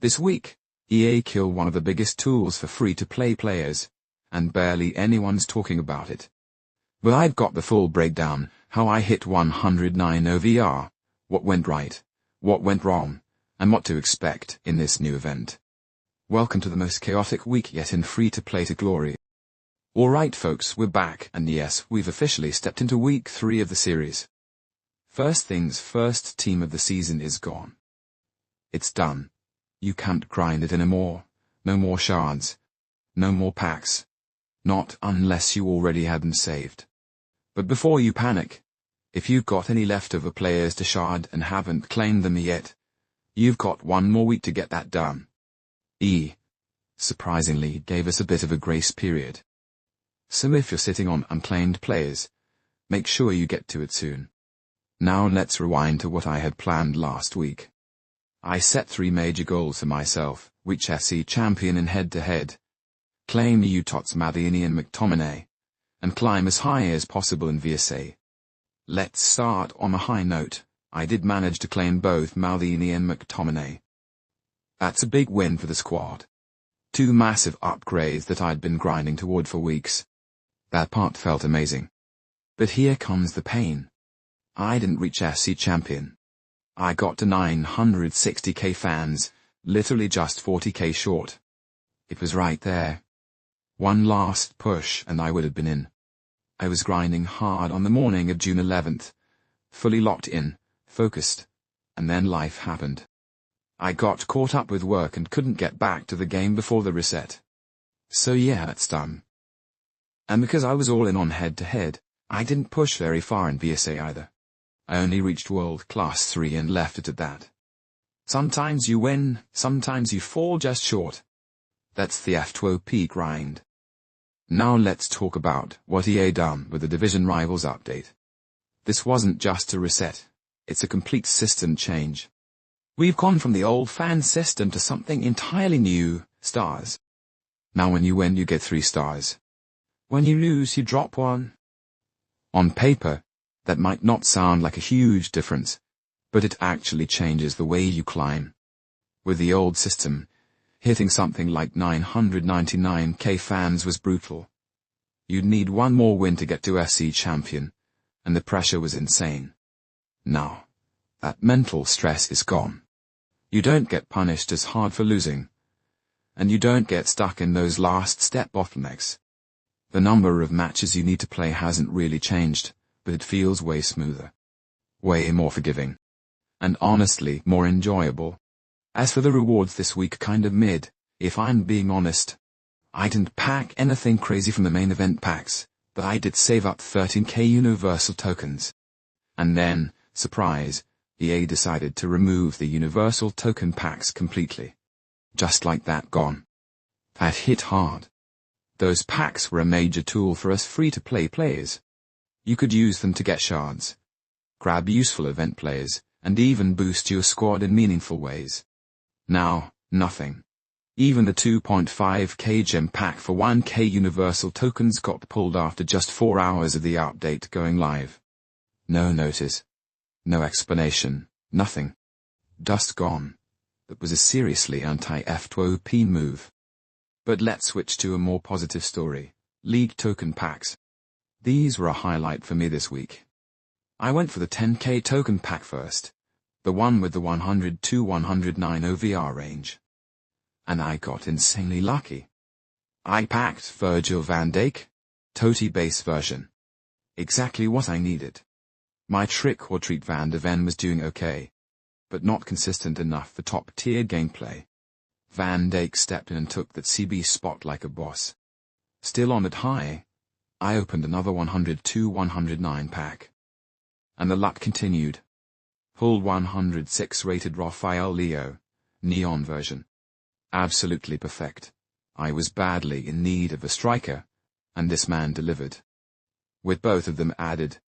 This week, EA killed one of the biggest tools for free-to-play players, and barely anyone's talking about it. But I've got the full breakdown, how I hit 109 OVR, what went right, what went wrong, and what to expect in this new event. Welcome to the most chaotic week yet in free-to-play to glory. Alright folks, we're back, and yes, we've officially stepped into week 3 of the series. First things first, team of the season is gone. It's done. You can't grind it anymore. No more shards. No more packs. Not unless you already had them saved. But before you panic, if you've got any leftover players to shard and haven't claimed them yet, you've got one more week to get that done. Surprisingly, gave us a bit of a grace period. So if you're sitting on unclaimed players, make sure you get to it soon. Now let's rewind to what I had planned last week. I set 3 major goals for myself: reach FC champion in head-to-head, claim UTOTS Maldini and McTominay, and climb as high as possible in VSA. Let's start on a high note. I did manage to claim both Maldini and McTominay. That's a big win for the squad. 2 massive upgrades that I'd been grinding toward for weeks. That part felt amazing. But here comes the pain. I didn't reach FC champion. I got to 960k fans, literally just 40k short. It was right there. One last push and I would have been in. I was grinding hard on the morning of June 11th, fully locked in, focused, and then life happened. I got caught up with work and couldn't get back to the game before the reset. So yeah, it's done. And because I was all in on head-to-head, I didn't push very far in VSA either. I only reached World Class 3 and left it at that. Sometimes you win, sometimes you fall just short. That's the F2P grind. Now let's talk about what EA done with the Division Rivals update. This wasn't just a reset, it's a complete system change. We've gone from the old fan system to something entirely new: stars. Now when you win you get 3 stars. When you lose you drop 1. On paper, that might not sound like a huge difference, but it actually changes the way you climb. With the old system, hitting something like 999k fans was brutal. You'd need 1 more win to get to FC champion, and the pressure was insane. Now, that mental stress is gone. You don't get punished as hard for losing, and you don't get stuck in those last step bottlenecks. The number of matches you need to play hasn't really changed, but it feels way smoother, way more forgiving, and honestly more enjoyable. As for the rewards this week, kind of mid, if I'm being honest. I didn't pack anything crazy from the main event packs, but I did save up 13k universal tokens. And then, surprise, EA decided to remove the universal token packs completely. Just like that, gone. That hit hard. Those packs were a major tool for us free-to-play players. You could use them to get shards, grab useful event players, and even boost your squad in meaningful ways. Now, nothing. Even the 2.5k gem pack for 1k universal tokens got pulled after just 4 hours of the update going live. No notice. No explanation. Nothing. Just gone. That was a seriously anti-F2P move. But let's switch to a more positive story. League token packs. These were a highlight for me this week. I went for the 10k token pack first, the one with the 100 to 109 OVR range. And I got insanely lucky. I packed Virgil van Dijk, TOTY base version. Exactly what I needed. My trick or treat Van de Ven was doing okay, but not consistent enough for top-tier gameplay. Van Dijk stepped in and took that CB spot like a boss. Still on at high, I opened another 100 to 109 pack. And the luck continued. Pulled 106 rated Rafael Leão, neon version. Absolutely perfect. I was badly in need of a striker, and this man delivered. With both of them added,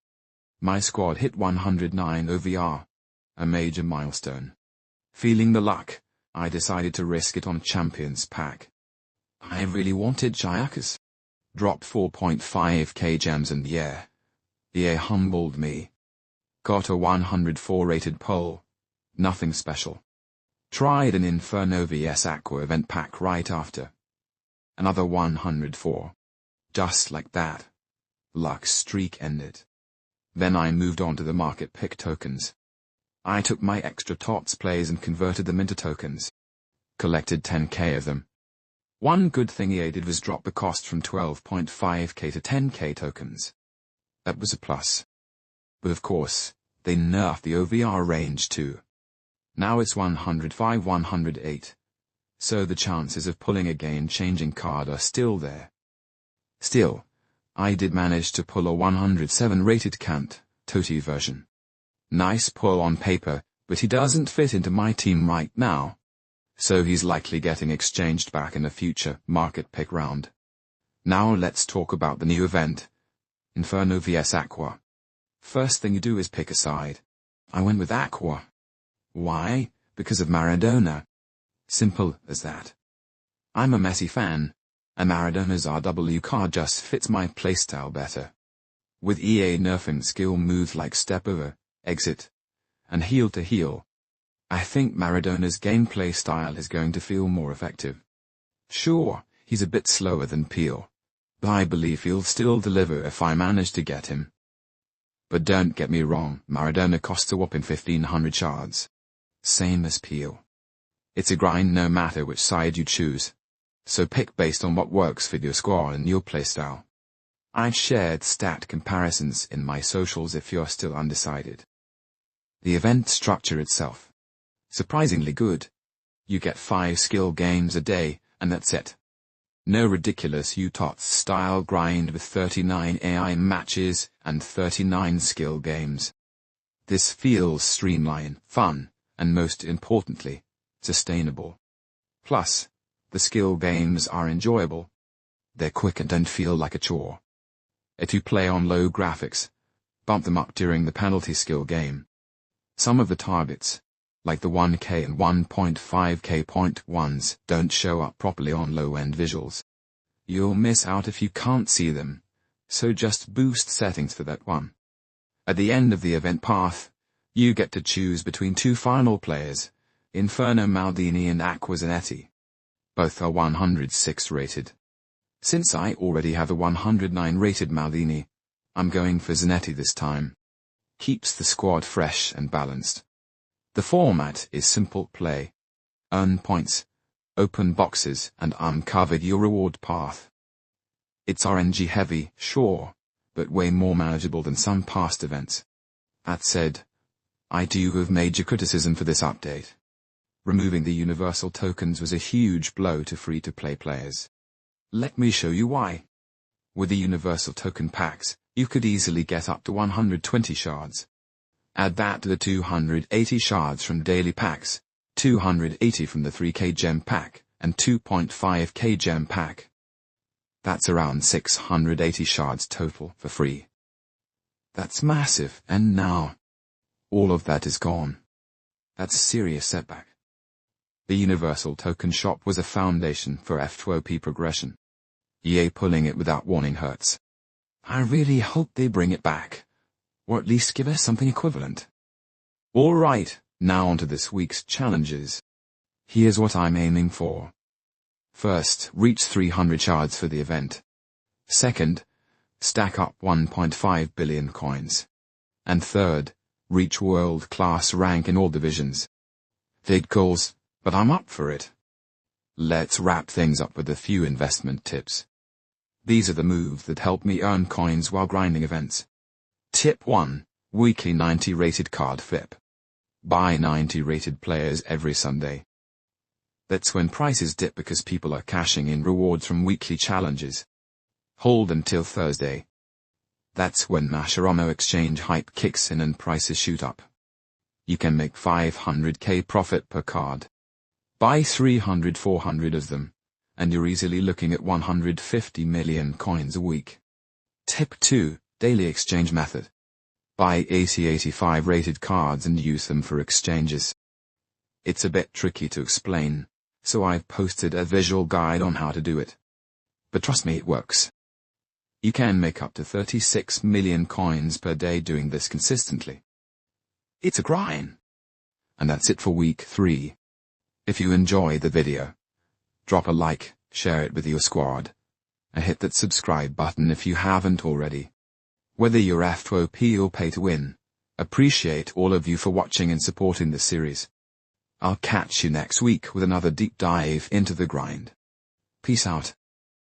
my squad hit 109 OVR, a major milestone. Feeling the luck, I decided to risk it on Champions pack. I really wanted Dijk. Dropped 4.5k gems and yeah, EA humbled me. Got a 104 rated pole. Nothing special. Tried an Inferno vs Aqua event pack right after. Another 104. Just like that. Luck streak ended. Then I moved on to the market pick tokens. I took my extra TOTS plays and converted them into tokens. Collected 10k of them. One good thing EA did was drop the cost from 12.5k to 10k tokens. That was a plus. But of course, they nerfed the OVR range too. Now it's 105-108. So the chances of pulling a game-changing card are still there. Still, I did manage to pull a 107 rated Kant, TOTY version. Nice pull on paper, but he doesn't fit into my team right now. So he's likely getting exchanged back in a future market pick round. Now let's talk about the new event. Inferno vs Aqua. First thing you do is pick a side. I went with Aqua. Why? Because of Maradona. Simple as that. I'm a Messi fan, and Maradona's RW card just fits my playstyle better. With EA nerfing skill moves like step over, exit, and heel to heel, I think Maradona's gameplay style is going to feel more effective. Sure, he's a bit slower than Peel, but I believe he'll still deliver if I manage to get him. But don't get me wrong, Maradona costs a whopping 1500 shards. Same as Peel. It's a grind no matter which side you choose. So pick based on what works for your squad and your playstyle. I've shared stat comparisons in my socials if you're still undecided. The event structure itself. Surprisingly good. You get 5 skill games a day, and that's it. No ridiculous UTOTS style grind with 39 AI matches and 39 skill games. This feels streamlined, fun, and most importantly, sustainable. Plus, the skill games are enjoyable. They're quick and don't feel like a chore. If you play on low graphics, bump them up during the penalty skill game. Some of the targets, like the 1k and 1.5k point ones, don't show up properly on low-end visuals. You'll miss out if you can't see them, so just boost settings for that one. At the end of the event path, you get to choose between 2 final players, Inferno Maldini and Aqua Zanetti. Both are 106 rated. Since I already have a 109 rated Maldini, I'm going for Zanetti this time. Keeps the squad fresh and balanced. The format is simple play. Earn points, open boxes, and uncover your reward path. It's RNG heavy, sure, but way more manageable than some past events. That said, I do have major criticism for this update. Removing the universal tokens was a huge blow to free-to-play players. Let me show you why. With the universal token packs, you could easily get up to 120 shards. Add that to the 280 shards from daily packs, 280 from the 3k gem pack, and 2.5k gem pack. That's around 680 shards total for free. That's massive, and now, all of that is gone. That's a serious setback. The universal token shop was a foundation for F2P progression. EA pulling it without warning hurts. I really hope they bring it back, or at least give us something equivalent. Alright, now on to this week's challenges. Here's what I'm aiming for. First, reach 300 shards for the event. Second, stack up 1.5 billion coins. And third, reach world-class rank in all divisions. Big goals, but I'm up for it. Let's wrap things up with a few investment tips. These are the moves that help me earn coins while grinding events. Tip 1. Weekly 90 rated card flip. Buy 90 rated players every Sunday. That's when prices dip because people are cashing in rewards from weekly challenges. Hold until Thursday. That's when Maradona exchange hype kicks in and prices shoot up. You can make 500k profit per card. Buy 300-400 of them, and you're easily looking at 150 million coins a week. Tip 2. Daily exchange method. Buy 80-85 rated cards and use them for exchanges. It's a bit tricky to explain, so I've posted a visual guide on how to do it. But trust me, it works. You can make up to 36 million coins per day doing this consistently. It's a grind. And that's it for week 3. If you enjoyed the video, drop a like, share it with your squad, and hit that subscribe button if you haven't already. Whether you're F2P or pay to win, appreciate all of you for watching and supporting this series. I'll catch you next week with another deep dive into the grind. Peace out.